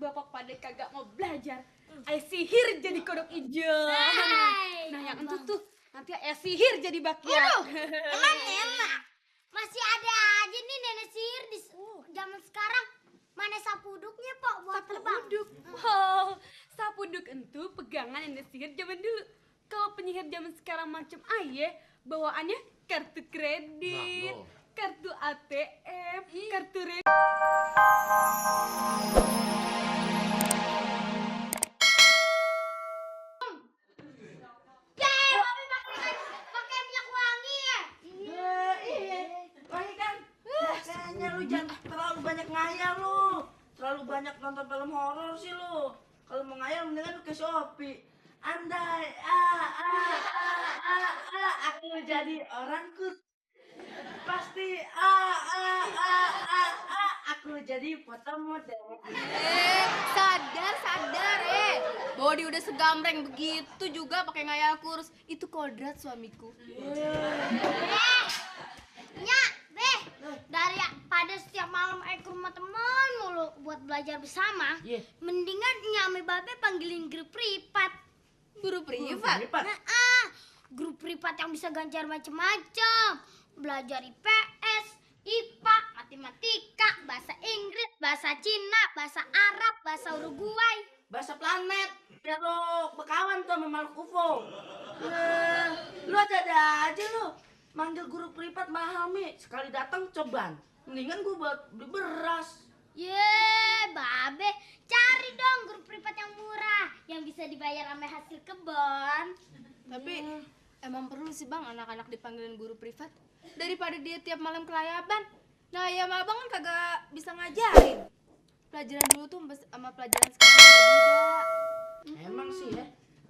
bapak pada kagak mau belajar, ayah sihir jadi kodok ijo. Nah yang itu tuh nanti ayah sihir jadi bakiak. Emang enak. Masih ada aja nih nenek sihir di zaman sekarang. Mana sapu uduknya, Pok, buat terbang? Sapuduk. Wow, sapuduk itu pegangan nenek sihir zaman dulu. Kalau penyihir zaman sekarang macam ayah, bawaannya kartu kredit, kartu ATM, kartu Pakai minyak wangi ya? Iya, wangi kan? Kayaknya lu jangan terlalu banyak ngayal lu. Terlalu banyak nonton film horor sih lu. Kalau mau ngayal mendingan lu ke Shopee. Andai aku jadi orangku pasti aku jadi foto model. Sadar, Body udah segambreng begitu juga pakai ngayal kurus. Itu kodrat suamiku. Nyak, Beh, daripada setiap malam ke rumah teman mulu buat belajar bersama, mendingan Nyak sama Babe panggilin grup privat. Guru privat. Grup privat yang bisa ganjar macem-macem. Belajar IPS, IPA, matematika, bahasa Inggris, bahasa Cina, bahasa Arab, bahasa Uruguay. Bahasa planet. Biar lo berkawan tuh sama makhluk UFO. Lu ada aja lu. Manggil guru privat mahal, Mi. Sekali datang coban. Mendingan gua buat beli beras. Babe, cari dong grup privat yang murah, yang bisa dibayar sama hasil kebon. Tapi emang perlu sih bang anak-anak dipanggilin guru privat daripada dia tiap malam kelayaban. Nah ya sama abang kan kagak bisa ngajarin. Pelajaran dulu tuh sama pelajaran sekarang beda. Emang sih ya.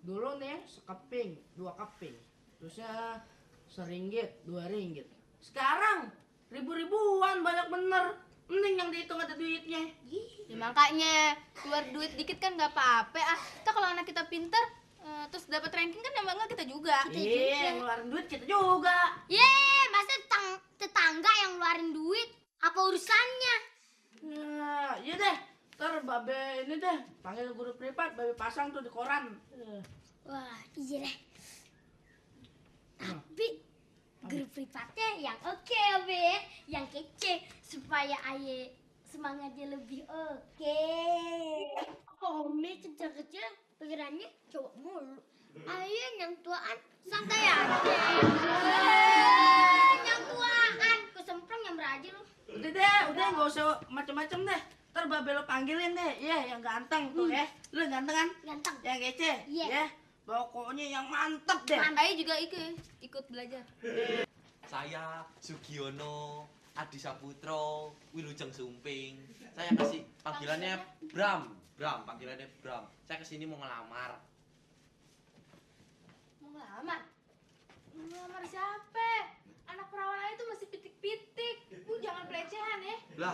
Dulu nih sekeping, 2 keping. Terusnya seringgit, 2 ringgit. Sekarang ribu-ribuan banyak bener. Mending yang dihitung ada duitnya. Ya makanya keluar duit dikit kan nggak apa-apa ah. Kita kalau anak kita pinter terus dapat ranking kan yang bangga kita juga. Iya, ngeluarin duit kita juga. Masa tetangga yang ngeluarin duit? Apa urusannya? Nah, iya deh. Ntar Babe ini deh, panggil guru privat, Babe pasang tuh di koran. Wah, iya deh. Tapi grup privatnya yang oke ya, Be. Yang kece supaya Aye semangatnya lebih oke. Ome kecil-kecil pikirannya cowok mulu. Aye yang tuaan santai aja. Yang tuaan kesemprong yang beraja lu. Udah nggak usah macem-macem deh. Ntar Babe lo panggilin deh, yang ganteng tuh ya. Lu ganteng kan? Ganteng. Yang kece, Iya. Pokoknya yang mantep deh. Ayo juga ikut belajar. Saya Sugiono Adi Saputro Wilujeng Sumping. Saya kasih panggilannya Bram, panggilannya Bram. Saya kesini mau ngelamar. Mau ngelamar? Mau ngelamar siapa? Anak perawan itu masih pitik-pitik. Jangan pelecehan ya. Lah,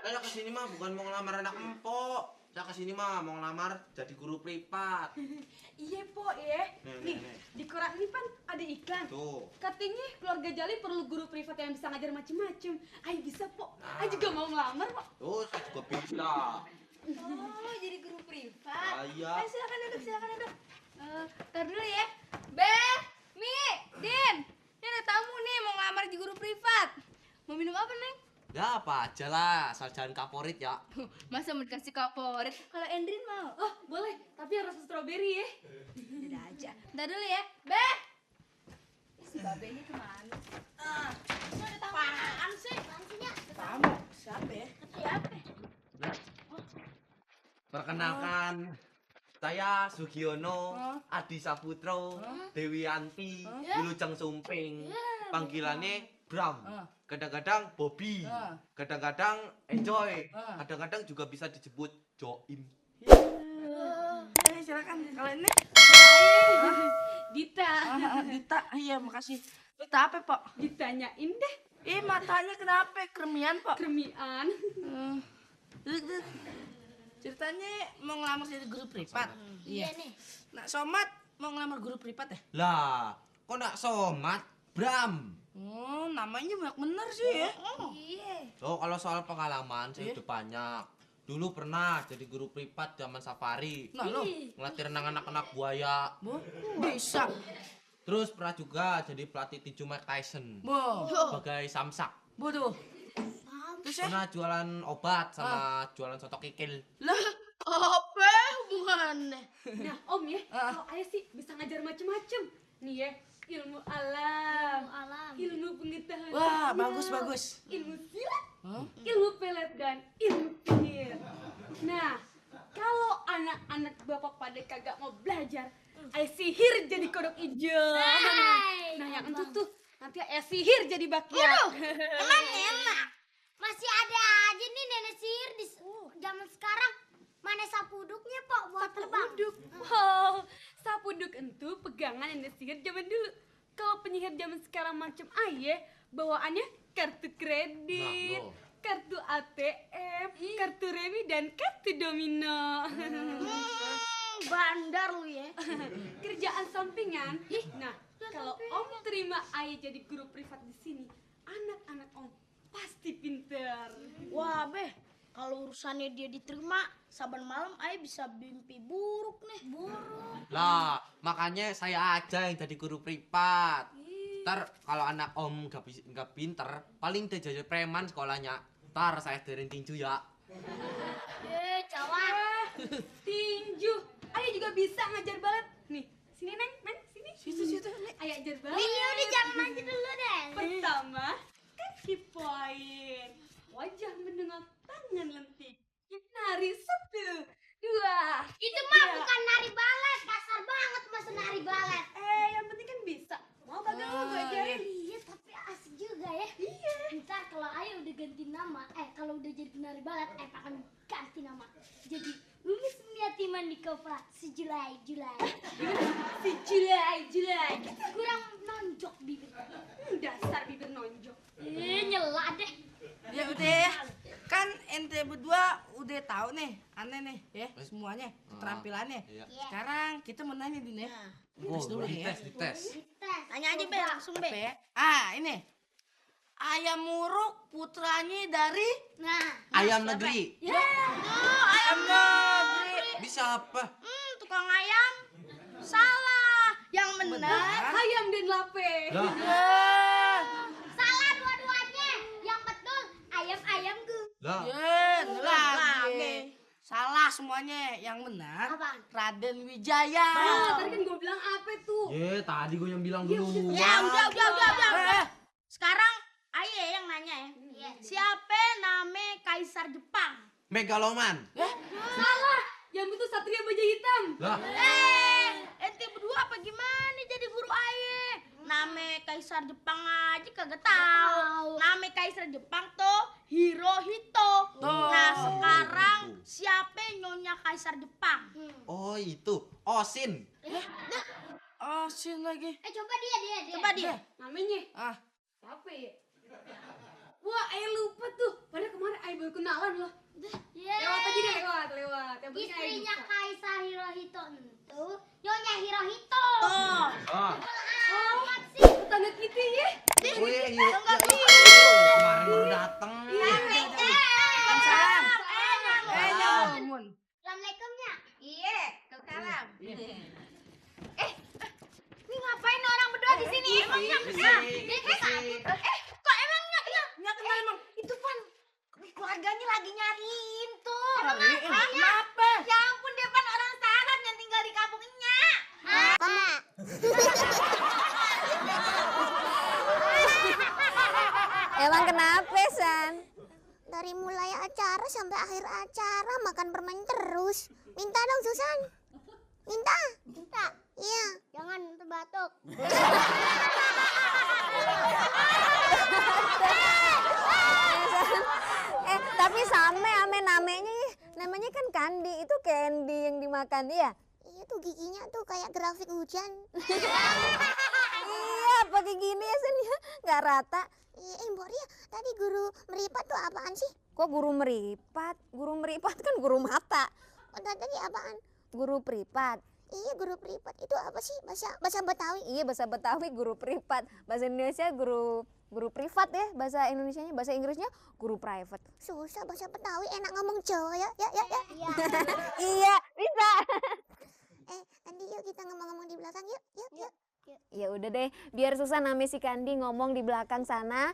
saya kesini mah bukan mau ngelamar anak empok. Saya kesini mah mau ngelamar jadi guru privat. Iya po ya. Nih di koran ini kan ada iklan. Tuh. Katanya keluarga Jali perlu guru privat yang bisa ngajar macem-macem. Ayo bisa po. Ayo juga mau ngelamar po. Tuh, saya juga bisa. Oh, jadi guru privat. Iya. Ayo silakan duduk. Ntar dulu ya. Beh, Mi, Din. Ini ada tamu nih mau ngelamar di guru privat. Mau minum apa, Neng? Ya apa aja lah, asal jangan kaporit ya. Masa mau dikasih favorit? Kalau Endrin mau. Oh boleh, tapi harus strawberry ya. Udah aja. Ntar dulu ya. Beh. Si Babe ini kemana? Ini ada tamu. Apaan sih? Tamu, siapa ya? Siapa? Perkenalkan, saya Sugiono Adi Saputro Dewi Anti Wilujeng Sumping. Panggilannya Bram. Kadang-kadang Bobby, kadang-kadang Enjoy, kadang-kadang juga bisa disebut Joim. Silakan. Kalau ini Dita. Dita, iya makasih. Dita apa, Pak? Ditanyain deh. Matanya kenapa? Kremian, Pak? Kremian. Ceritanya mau ngelamar jadi guru privat. Iya nih. Nak Somat mau ngelamar guru privat ya? Lah, kok nak somat? Bram. Namanya banyak bener sih ya. Iya. Oh, kalau soal pengalaman saya udah banyak. Dulu pernah jadi guru privat zaman safari. Nah lo, Ngelatih renang anak-anak buaya. Bu, bisa. Terus pernah juga jadi pelatih tinju Mike Tyson. Bu, Sebagai samsak. bu tuh. Terus ya? Pernah jualan obat sama jualan soto kikil. Lah, apa hubungannya? Nah, Om ya, kalau ayah sih bisa ngajar macem-macem. Nih ya, ilmu alam, ilmu pengetahuan Wah, sosial, bagus. ilmu silat, Hah? ilmu pelet dan ilmu penyihir. Nah, kalau anak-anak bapak pada kagak mau belajar, ayah sihir jadi kodok hijau. Nah, yang itu tuh nanti ayah sihir jadi bakiak. Emang enak. Masih ada aja nih nenek sihir di zaman sekarang. Mana sapuduknya, Pak, buat terbang? Sapuduk. Wow, sapuduk itu pegangan nenek sihir zaman dulu. Kalau penyihir zaman sekarang macam ayah, bawaannya kartu kredit, Nah, lo. kartu ATM, kartu remi dan kartu domino. Bandar lu ya. Kerjaan sampingan. Nah, kalau Om terima ayah jadi guru privat di sini, anak-anak Om pasti pinter. Wah, Beh, kalau urusannya dia diterima, saban malam ayah bisa mimpi buruk nih. Buruk. Lah, makanya saya aja yang jadi guru privat. Ntar kalau anak Om nggak pinter, paling dia jadi preman sekolahnya. Ntar saya ajarin tinju ya. Cawan. Tinju. Ayah juga bisa ngajar balet. Nih, sini Neng, sini. Situ. Ayah ajar balet. Ini udah jangan aja dulu deh. Pertama, kaki poin. Wajah mendengar tangan lentik. Nari 1, 2. Itu mah bukan nari balet, kasar banget masa nari balet. Yang penting kan bisa. Mau kagak mau gue ajarin. Iya, tapi asik juga ya. Iya. Ntar kalau ayah udah ganti nama, kalau udah jadi penari balet, akan ganti nama. Jadi Lulu Sumiatiman di Kopra, sejulai. Si Julai. Kurang nonjok bibir. Dasar bibir nonjok. Nyela deh. Ya udah, kan ente berdua udah tahu nih, aneh nih ya semuanya keterampilannya. Iya. Sekarang kita mau nanya Din ya. Oh, dulu nih ya. dites. Tanya aja Be, langsung Apa ya? Ah, ini. Ayam muruk putranya dari Ayam negeri. ayam negeri. Bisa apa? tukang ayam. Salah. Yang benar. Ayam dan lape. Lah, Salah dua-duanya. Yang betul ayam-ayamku. lah. lagi. Salah semuanya. Yang benar Apaan? Raden Wijaya. Tadi kan gue bilang apa tuh? Tadi gue yang bilang dulu. Ya udah. Eh, Sekarang ayah yang nanya ya. Siapa nama kaisar Jepang? Megaloman. Salah. Yang itu Satria Baja Hitam. Lah, Ente berdua apa gimana jadi guru ayah? Nama kaisar Jepang aja kagak tahu. Nama kaisar Jepang tuh Hirohito. Nah, sekarang siapa nyonya kaisar Jepang? oh itu Osin. oh sin lagi. Coba dia. Coba dia. Namanya Ah, siapa ya? Wah, ayah lupa tuh. Padahal kemarin ayah baru kenalan loh. Lewat aja deh, lewat. Yang penting ayah Istrinya lupa. kaisar Hirohito itu nyonya Hirohito. Ah. Apa sih? Tetangga kita ya. Oh iya, kemarin baru dateng. salam. Nyamun. Assalamualaikumnya. Iya, salam. Ini ngapain orang berdua di sini? Emangnya kenal? Kok emangnya Nggak kenal emang. itu kan keluarganya lagi nyariin tuh. Kenapa? Ya ampun, Depan orang Sarab yang tinggal di kampungnya. Emang kenapa, San? Dari mulai acara sampai akhir acara makan permen terus. Minta dong, Susan. Minta. Iya. Jangan terbatuk. Tapi sama ame namanya kan Kandi. Itu candy yang dimakan, iya? Iya tuh giginya tuh kayak grafik hujan. Iya, pakai gini ya, Sen ya. Nggak rata. Iya, Mbok Ria, tadi guru meripat tuh apaan sih? Kok guru meripat? Guru meripat kan guru mata. Oh, tadi apaan? Guru pripat. Iya, guru privat itu apa sih? Bahasa Betawi. Iya, bahasa Betawi guru privat, bahasa Indonesia guru privat ya, bahasa Indonesianya, bahasa Inggrisnya guru private. Susah bahasa Betawi, enak ngomong Jawa ya. Iya, bisa. Andi yuk kita ngomong-ngomong di belakang yuk. Ya udah deh, biar Susan sama si Kandi ngomong di belakang sana.